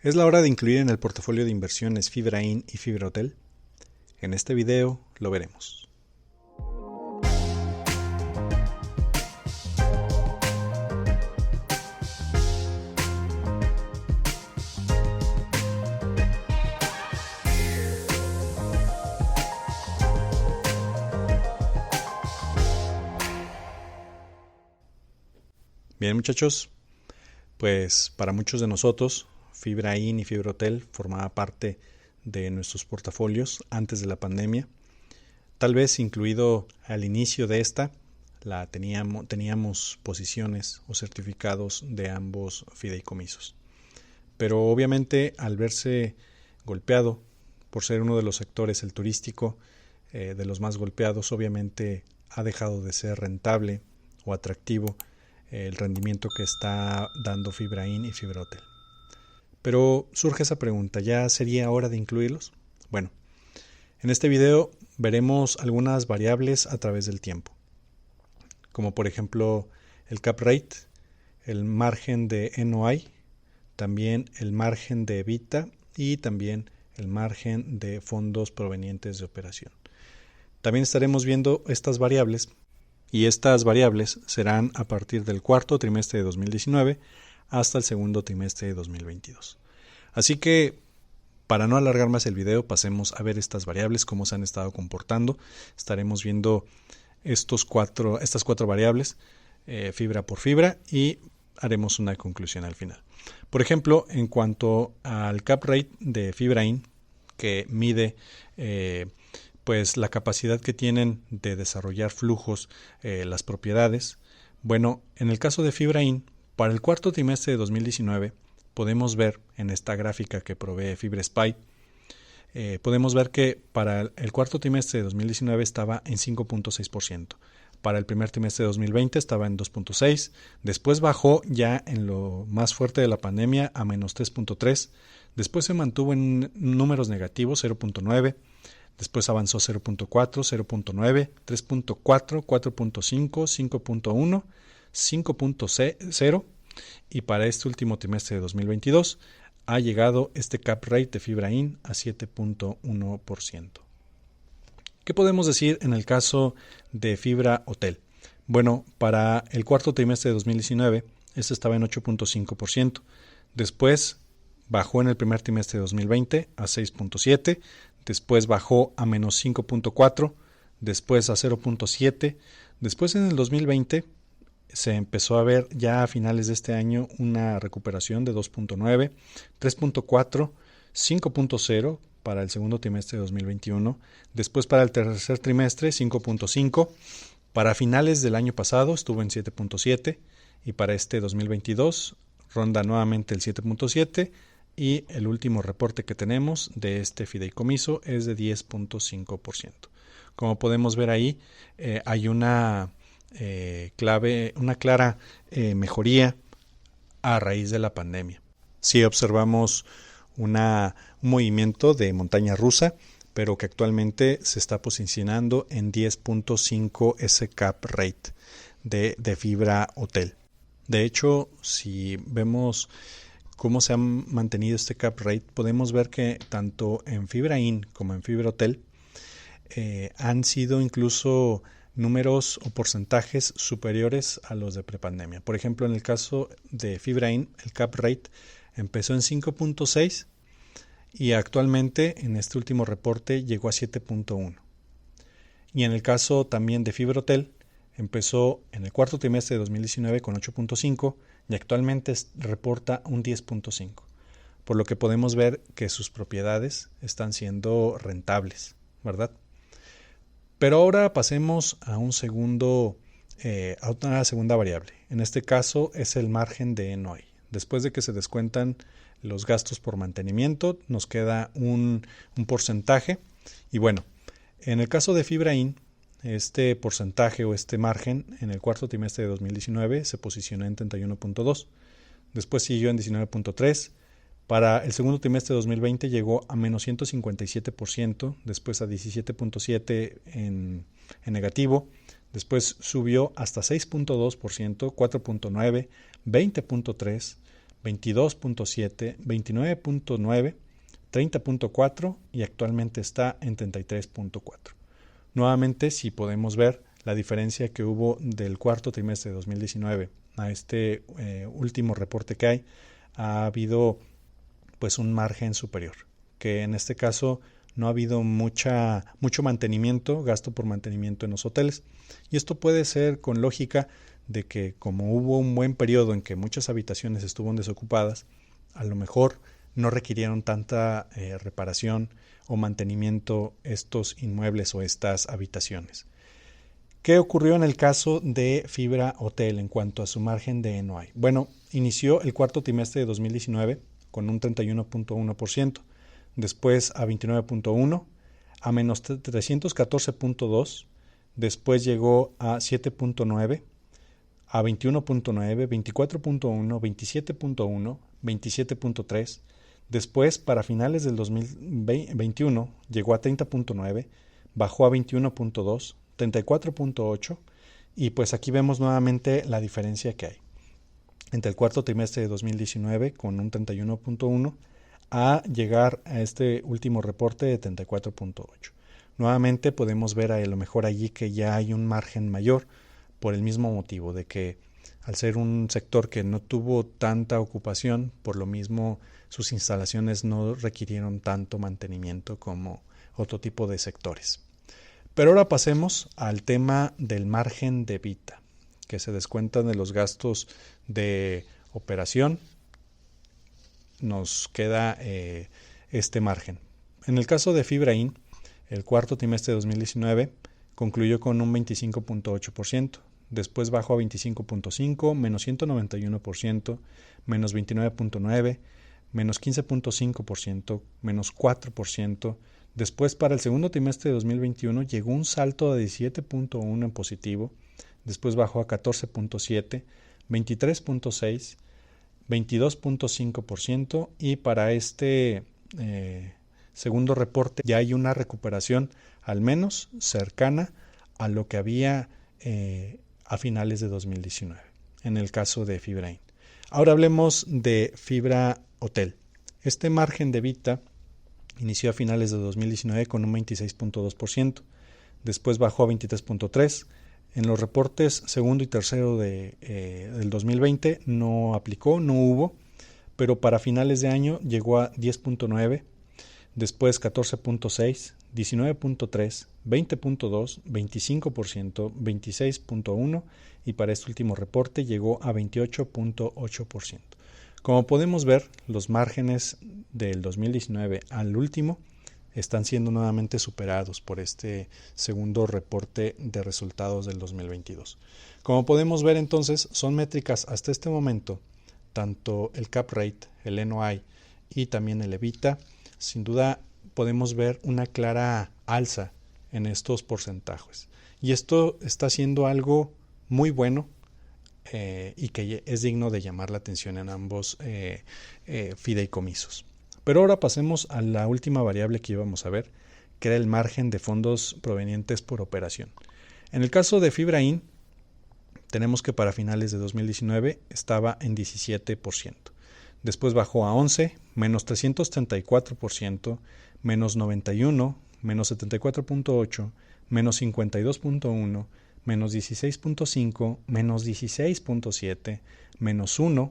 Es la hora de incluir en el portafolio de inversiones FibraIn y FibraHotel. En este video lo veremos. Bien, muchachos, pues para muchos de nosotros FibraIn y FibraHotel formaba parte de nuestros portafolios antes de la pandemia. Tal vez incluido al inicio de esta, teníamos posiciones o certificados de ambos fideicomisos. Pero obviamente al verse golpeado por ser uno de los sectores, el turístico, de los más golpeados, obviamente ha dejado de ser rentable o atractivo el rendimiento que está dando FibraIn y FibraHotel. Pero surge esa pregunta, ¿ya sería hora de incluirlos? Bueno, en este video veremos algunas variables a través del tiempo, como por ejemplo el cap rate, el margen de NOI, también el margen de EBITDA y también el margen de fondos provenientes de operación. También estaremos viendo estas variables y estas variables serán a partir del cuarto trimestre de 2019 hasta el segundo trimestre de 2022. Así que, para no alargar más el video, pasemos a ver estas variables, cómo se han estado comportando. Estaremos viendo estas cuatro variables, fibra por fibra, y haremos una conclusión al final. Por ejemplo, en cuanto al cap rate de FibraIn, que mide pues la capacidad que tienen de desarrollar flujos las propiedades. Bueno, en el caso de FibraIn, para el cuarto trimestre de 2019, podemos ver en esta gráfica que provee FibraSpy, podemos ver que para el cuarto trimestre de 2019 estaba en 5.6%. Para el primer trimestre de 2020 estaba en 2.6%. Después bajó ya en lo más fuerte de la pandemia a menos 3.3%. Después se mantuvo en números negativos, 0.9%. Después avanzó 0.4, 0.9, 3.4, 4.5, 5.1, 5.0 y para este último trimestre de 2022 ha llegado este cap rate de FibraIn a 7.1%. ¿Qué podemos decir en el caso de FibraHotel? Bueno, para el cuarto trimestre de 2019 este estaba en 8.5%. Después bajó en el primer trimestre de 2020 a 6.7%. Después bajó a menos 5.4, después a 0.7, después en el 2020 se empezó a ver ya a finales de este año una recuperación de 2.9, 3.4, 5.0 para el segundo trimestre de 2021, después para el tercer trimestre 5.5, para finales del año pasado estuvo en 7.7 y para este 2022 ronda nuevamente el 7.7. Y el último reporte que tenemos de este fideicomiso es de 10.5%. Como podemos ver ahí, hay una clara mejoría a raíz de la pandemia. Sí observamos un movimiento de montaña rusa, pero que actualmente se está posicionando en 10.5 ese cap rate de FibraHotel. De hecho, si vemos cómo se ha mantenido este cap rate, podemos ver que tanto en FibraIn como en FibraHotel han sido incluso números o porcentajes superiores a los de prepandemia. Por ejemplo, en el caso de FibraIn, el cap rate empezó en 5.6 y actualmente en este último reporte llegó a 7.1. Y en el caso también de FibraHotel, empezó en el cuarto trimestre de 2019 con 8.5 y actualmente reporta un 10.5, por lo que podemos ver que sus propiedades están siendo rentables, ¿verdad? Pero ahora pasemos a una segunda variable. En este caso es el margen de NOI. Después de que se descuentan los gastos por mantenimiento, nos queda un porcentaje. Y bueno, en el caso de FibraIn, este porcentaje o este margen en el cuarto trimestre de 2019 se posicionó en 31.2, después siguió en 19.3, para el segundo trimestre de 2020 llegó a menos 157%, después a 17.7% en negativo, después subió hasta 6.2%, 4.9%, 20.3%, 22.7, 29.9, 30.4 y actualmente está en 33.4. Nuevamente, si podemos ver la diferencia que hubo del cuarto trimestre de 2019 a este último reporte que hay, ha habido pues un margen superior, que en este caso no ha habido mucho mantenimiento, gasto por mantenimiento en los hoteles. Y esto puede ser con lógica de que como hubo un buen periodo en que muchas habitaciones estuvieron desocupadas, a lo mejor no requirieron tanta reparación o mantenimiento estos inmuebles o estas habitaciones. ¿Qué ocurrió en el caso de Fibra Hotel en cuanto a su margen de NOI? Bueno, inició el cuarto trimestre de 2019 con un 31.1%, después a 29.1%, a menos 314.2%, después llegó a 7.9%, a 21.9%, 24.1%, 27.1%, 27.3%, después para finales del 2021 llegó a 30.9%, bajó a 21.2%, 34.8%, y pues aquí vemos nuevamente la diferencia que hay entre el cuarto trimestre de 2019 con un 31.1 a llegar a este último reporte de 34.8. Nuevamente podemos ver a lo mejor allí que ya hay un margen mayor por el mismo motivo de que al ser un sector que no tuvo tanta ocupación, por lo mismo sus instalaciones no requirieron tanto mantenimiento como otro tipo de sectores. Pero ahora pasemos al tema del margen de EBITDA, que se descuentan de los gastos de operación. Nos queda este margen. En el caso de Fibra Inn, el cuarto trimestre de 2019 concluyó con un 25.8%, después bajó a 25.5%, menos 191%, menos 29.9%, menos 15.5%, menos 4%. Después, para el segundo trimestre de 2021, llegó un salto de 17.1% en positivo, después bajó a 14.7%, 23.6%, 22.5% y para este segundo reporte ya hay una recuperación al menos cercana a lo que había a finales de 2019 en el caso de Fibra Inn. Ahora hablemos de Fibra Hotel. Este margen de EBITDA inició a finales de 2019 con un 26.2%, después bajó a 23.3%. En los reportes segundo y tercero del 2020 no aplicó, no hubo, pero para finales de año llegó a 10.9%, después 14.6%, 19.3%, 20.2%, 25%, 26.1% y para este último reporte llegó a 28.8%. Como podemos ver, los márgenes del 2019 al último están siendo nuevamente superados por este segundo reporte de resultados del 2022. Como podemos ver entonces, son métricas hasta este momento, tanto el cap rate, el NOI y también el EBITDA, sin duda podemos ver una clara alza en estos porcentajes. Y esto está siendo algo muy bueno y que es digno de llamar la atención en ambos fideicomisos. Pero ahora pasemos a la última variable que íbamos a ver, que era el margen de fondos provenientes por operación. En el caso de Fibra Inn, tenemos que para finales de 2019 estaba en 17%. Después bajó a 11%, menos 334%, menos 91%, menos 74.8%, menos 52.1%, menos 16.5%, menos 16.7%, menos 1%,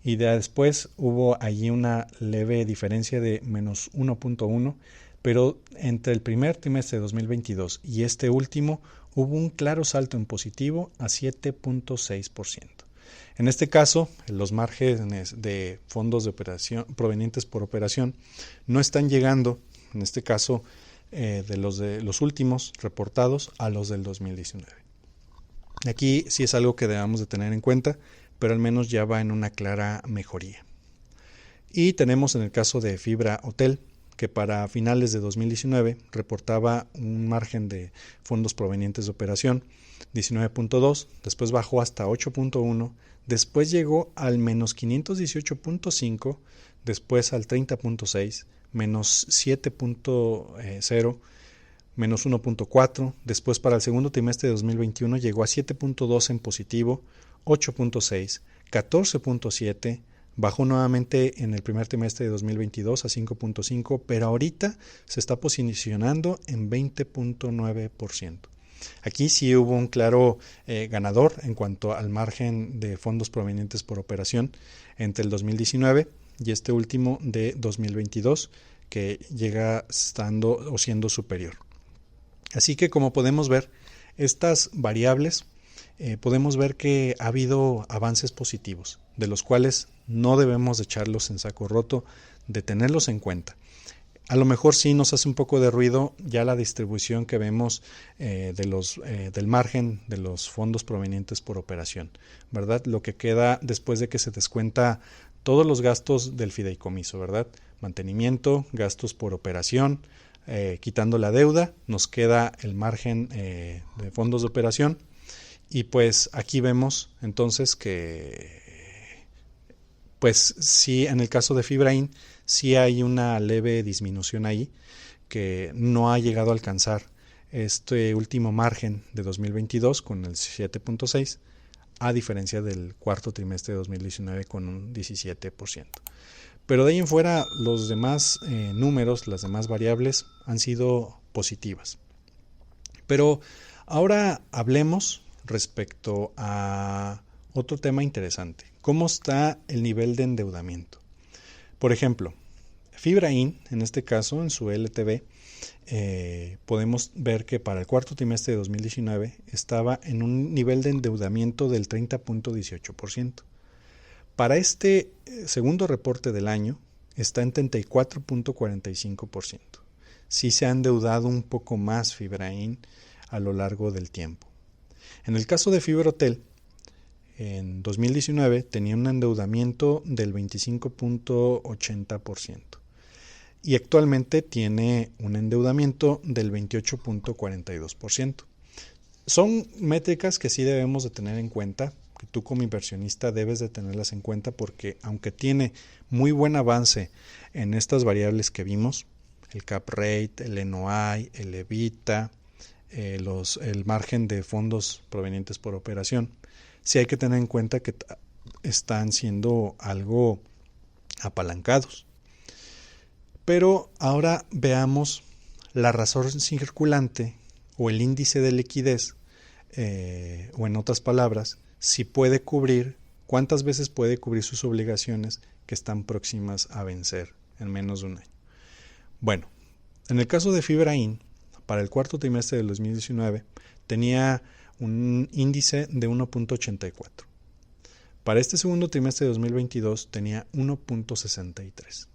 y después hubo allí una leve diferencia de menos 1.1%, pero entre el primer trimestre de 2022 y este último hubo un claro salto en positivo a 7.6%. En este caso, los márgenes de fondos de operación provenientes por operación no están llegando, en este caso, de los últimos reportados a los del 2019. Aquí sí es algo que debemos de tener en cuenta, pero al menos ya va en una clara mejoría. Y tenemos en el caso de Fibra Hotel, que para finales de 2019 reportaba un margen de fondos provenientes de operación 19.2, después bajó hasta 8.1, después llegó al menos 518.5, después al 30.6, menos 7.0, menos 1.4, después para el segundo trimestre de 2021 llegó a 7.2 en positivo, 8.6, 14.7, Bajó nuevamente en el primer trimestre de 2022 a 5.5, pero ahorita se está posicionando en 20.9%. Aquí sí hubo un claro ganador en cuanto al margen de fondos provenientes por operación entre el 2019 y este último de 2022, que llega estando o siendo superior. Así que, como podemos ver, estas variables podemos ver que ha habido avances positivos, de los cuales no debemos de echarlos en saco roto, de tenerlos en cuenta. A lo mejor sí nos hace un poco de ruido ya la distribución que vemos del margen de los fondos provenientes por operación, ¿verdad? Lo que queda después de que se descuenta todos los gastos del fideicomiso, ¿verdad? Mantenimiento, gastos por operación, quitando la deuda, nos queda el margen de fondos de operación. Y pues aquí vemos entonces que, pues sí, en el caso de Fibraín, sí hay una leve disminución ahí, que no ha llegado a alcanzar este último margen de 2022 con el 7.6, a diferencia del cuarto trimestre de 2019 con un 17%. Pero de ahí en fuera, los demás números, las demás variables han sido positivas. Pero ahora hablemos respecto a otro tema interesante. ¿Cómo está el nivel de endeudamiento? Por ejemplo, Fibraín, en este caso, en su LTV, podemos ver que para el cuarto trimestre de 2019 estaba en un nivel de endeudamiento del 30.18%. Para este segundo reporte del año está en 34.45%. Sí se ha endeudado un poco más Fibraín a lo largo del tiempo. En el caso de Fibrotel, en 2019 tenía un endeudamiento del 25.80% y actualmente tiene un endeudamiento del 28.42%. Son métricas que sí debemos de tener en cuenta, que tú como inversionista debes de tenerlas en cuenta, porque aunque tiene muy buen avance en estas variables que vimos, el cap rate, el NOI, el EBITDA, el margen de fondos provenientes por operación, sí hay que tener en cuenta que están siendo algo apalancados. Pero ahora veamos la razón circulante o el índice de liquidez, o en otras palabras, si puede cubrir, cuántas veces puede cubrir sus obligaciones que están próximas a vencer en menos de un año. Bueno, en el caso de Fibraín, para el cuarto trimestre del 2019 tenía un índice de 1.84. Para este segundo trimestre de 2022 tenía 1.63.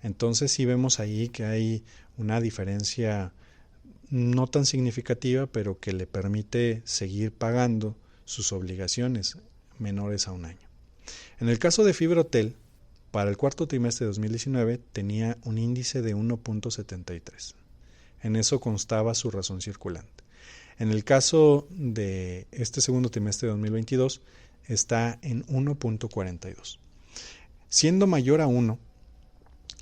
Entonces sí vemos ahí que hay una diferencia no tan significativa, pero que le permite seguir pagando sus obligaciones menores a un año. En el caso de Fibrotel, para el cuarto trimestre de 2019 tenía un índice de 1.73. En eso constaba su razón circulante. En el caso de este segundo trimestre de 2022 está en 1.42. Siendo mayor a 1,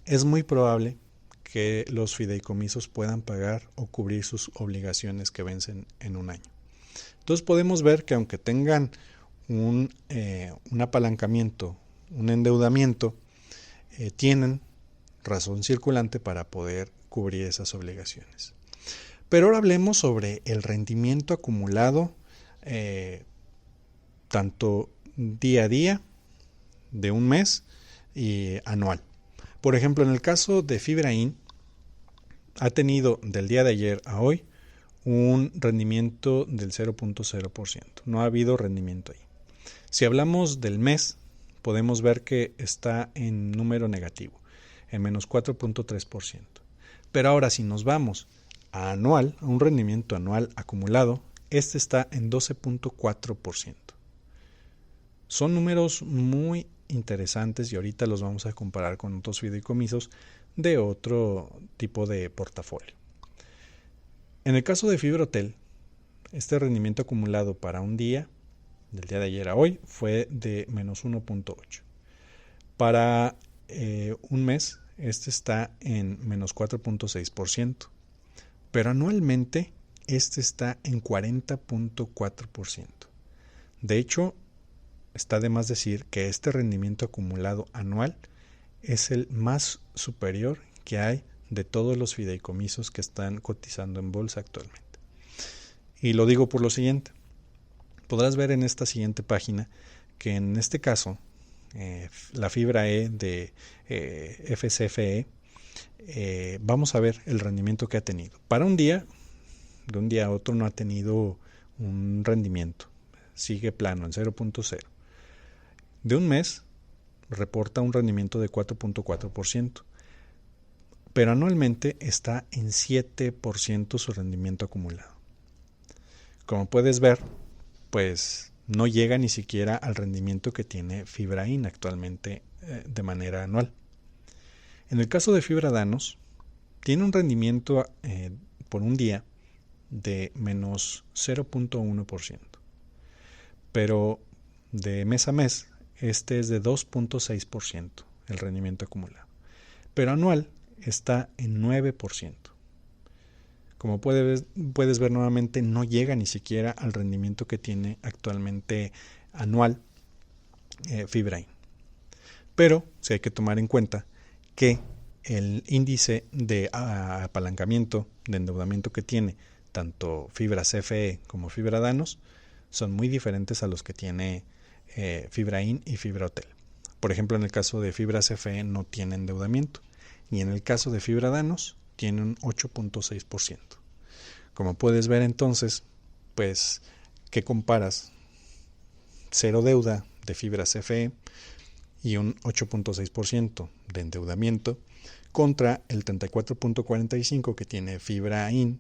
es muy probable que los fideicomisos puedan pagar o cubrir sus obligaciones que vencen en un año. Entonces podemos ver que aunque tengan un apalancamiento, un endeudamiento, tienen razón circulante para poder cubrir esas obligaciones. Pero ahora hablemos sobre el rendimiento acumulado, tanto día a día, de un mes y anual. Por ejemplo, en el caso de Fibraín, ha tenido del día de ayer a hoy un rendimiento del 0.0%. No ha habido rendimiento ahí. Si hablamos del mes, podemos ver que está en número negativo, en menos 4.3%. Pero ahora si nos vamos a anual, a un rendimiento anual acumulado, este está en 12.4%. Son números muy interesantes y ahorita los vamos a comparar con otros fideicomisos de otro tipo de portafolio. En el caso de Fibrotel, este rendimiento acumulado para un día, del día de ayer a hoy, fue de menos 1.8. Para un mes, este está en menos 4.6%, pero anualmente este está en 40.4%. De hecho, está de más decir que este rendimiento acumulado anual es el más superior que hay de todos los fideicomisos que están cotizando en bolsa actualmente. Y lo digo por lo siguiente. Podrás ver en esta siguiente página que en este caso la fibra E de FCFE, vamos a ver el rendimiento que ha tenido. Para un día, de un día a otro no ha tenido un rendimiento, sigue plano en 0.0. De un mes reporta un rendimiento de 4.4%, pero anualmente está en 7% su rendimiento acumulado. Como puedes ver, pues no llega ni siquiera al rendimiento que tiene Fibraín actualmente de manera anual. En el caso de Fibra Danos, tiene un rendimiento por un día de menos 0.1%, pero de mes a mes este es de 2.6% el rendimiento acumulado, pero anual está en 9%. Como puedes ver nuevamente, no llega ni siquiera al rendimiento que tiene actualmente anual Fibraín. Pero sí hay que tomar en cuenta que el índice de apalancamiento, de endeudamiento que tiene tanto Fibra CFE como Fibra Danos son muy diferentes a los que tiene Fibraín y Fibra Hotel. Por ejemplo, en el caso de Fibra CFE no tiene endeudamiento y en el caso de Fibra Danos tiene un 8.6%. Como puedes ver entonces, pues, ¿qué comparas? Cero deuda de Fibra CFE y un 8.6% de endeudamiento contra el 34.45% que tiene Fibra IN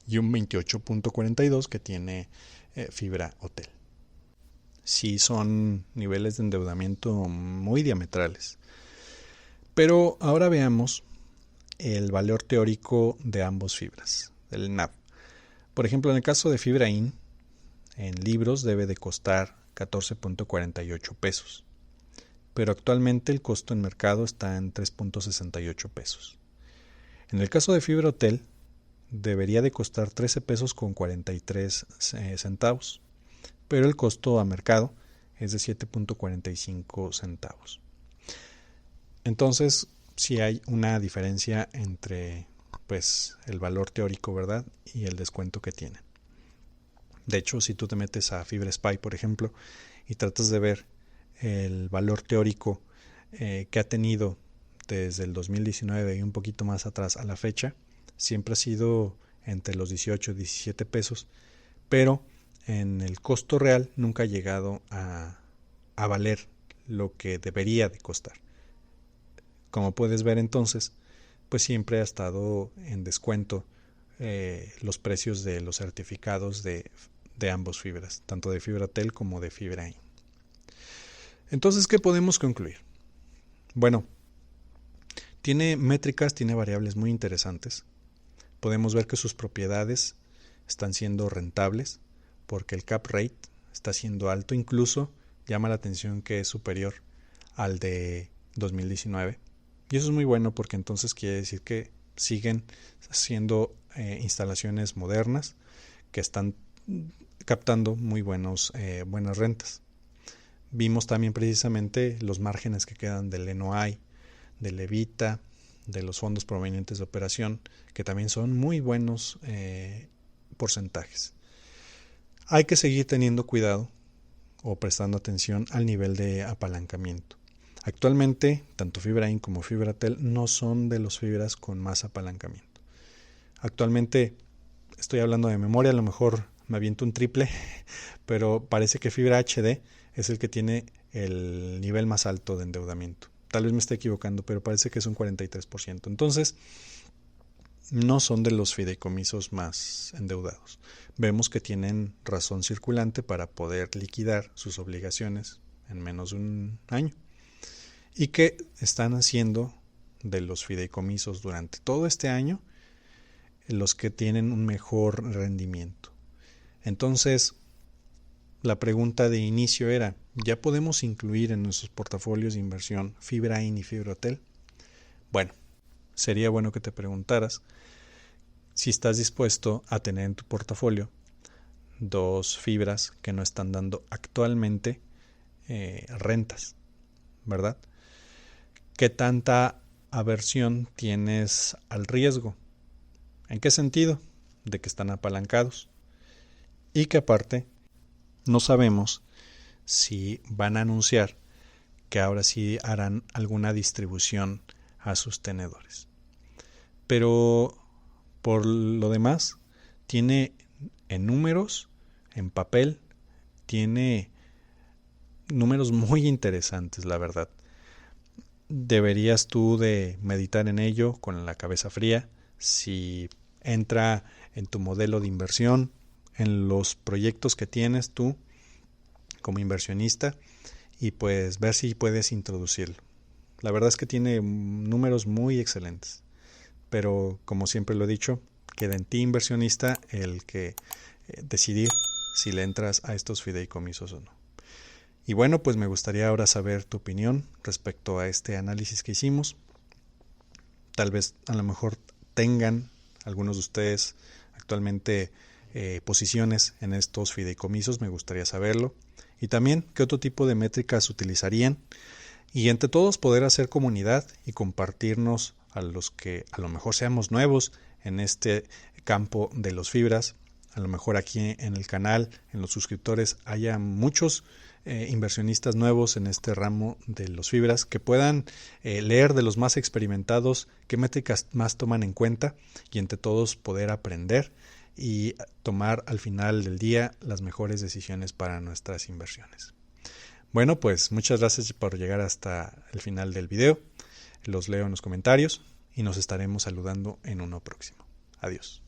y un 28.42% que tiene Fibra Hotel. Sí, son niveles de endeudamiento muy diametrales. Pero ahora veamos el valor teórico de ambos fibras, el NAV. Por ejemplo, en el caso de Fibra IN, en libros debe de costar 14.48 pesos, pero actualmente el costo en mercado está en 3.68 pesos. En el caso de Fibra Hotel, debería de costar 13 pesos con 43 centavos, pero el costo a mercado es de 7.45 centavos. Entonces, sí hay una diferencia entre pues el valor teórico, ¿verdad?, y el descuento que tienen. De hecho, si tú te metes a Fibra SPY, por ejemplo, y tratas de ver el valor teórico que ha tenido desde el 2019 y un poquito más atrás a la fecha, siempre ha sido entre los 18 y 17 pesos, pero en el costo real nunca ha llegado a valer lo que debería de costar. Como puedes ver entonces, pues siempre ha estado en descuento los precios de los certificados de ambos fibras, tanto de Fibra Hotel como de Fibra IN. Entonces, ¿qué podemos concluir? Bueno, tiene métricas, tiene variables muy interesantes. Podemos ver que sus propiedades están siendo rentables porque el cap rate está siendo alto, incluso llama la atención que es superior al de 2019. Y eso es muy bueno porque entonces quiere decir que siguen siendo instalaciones modernas que están captando muy buenas rentas. Vimos también precisamente los márgenes que quedan del NOI, del EBITDA, de los fondos provenientes de operación, que también son muy buenos porcentajes. Hay que seguir teniendo cuidado o prestando atención al nivel de apalancamiento. Actualmente, tanto Fibra IN como Fibra Hotel no son de las fibras con más apalancamiento. Actualmente, estoy hablando de memoria, a lo mejor me aviento un triple, pero parece que Fibra HD es el que tiene el nivel más alto de endeudamiento. Tal vez me esté equivocando, pero parece que es un 43%. Entonces, no son de los fideicomisos más endeudados. Vemos que tienen razón circulante para poder liquidar sus obligaciones en menos de un año y que están haciendo de los fideicomisos durante todo este año los que tienen un mejor rendimiento. Entonces, la pregunta de inicio era, ¿ya podemos incluir en nuestros portafolios de inversión Fibra IN y Fibra Hotel? Bueno, sería bueno que te preguntaras si estás dispuesto a tener en tu portafolio dos fibras que no están dando actualmente rentas, ¿verdad? ¿Qué tanta aversión tienes al riesgo? ¿En qué sentido? De que están apalancados y que aparte no sabemos si van a anunciar que ahora sí harán alguna distribución a sus tenedores. Pero por lo demás, tiene en números, en papel, tiene números muy interesantes, la verdad. Deberías tú de meditar en ello con la cabeza fría, si entra en tu modelo de inversión, en los proyectos que tienes tú como inversionista, y pues ver si puedes introducirlo. La verdad es que tiene números muy excelentes, pero como siempre lo he dicho, queda en ti, inversionista, el que decidir si le entras a estos fideicomisos o no. Y bueno, pues me gustaría ahora saber tu opinión respecto a este análisis que hicimos. Tal vez a lo mejor tengan algunos de ustedes actualmente posiciones en estos fideicomisos, me gustaría saberlo. Y también qué otro tipo de métricas utilizarían. Y entre todos poder hacer comunidad y compartirnos a los que a lo mejor seamos nuevos en este campo de los fibras. A lo mejor aquí en el canal, en los suscriptores, haya muchos inversionistas nuevos en este ramo de los fibras que puedan leer de los más experimentados qué métricas más toman en cuenta y entre todos poder aprender y tomar al final del día las mejores decisiones para nuestras inversiones. Bueno, pues muchas gracias por llegar hasta el final del video. Los leo en los comentarios y nos estaremos saludando en uno próximo. Adiós.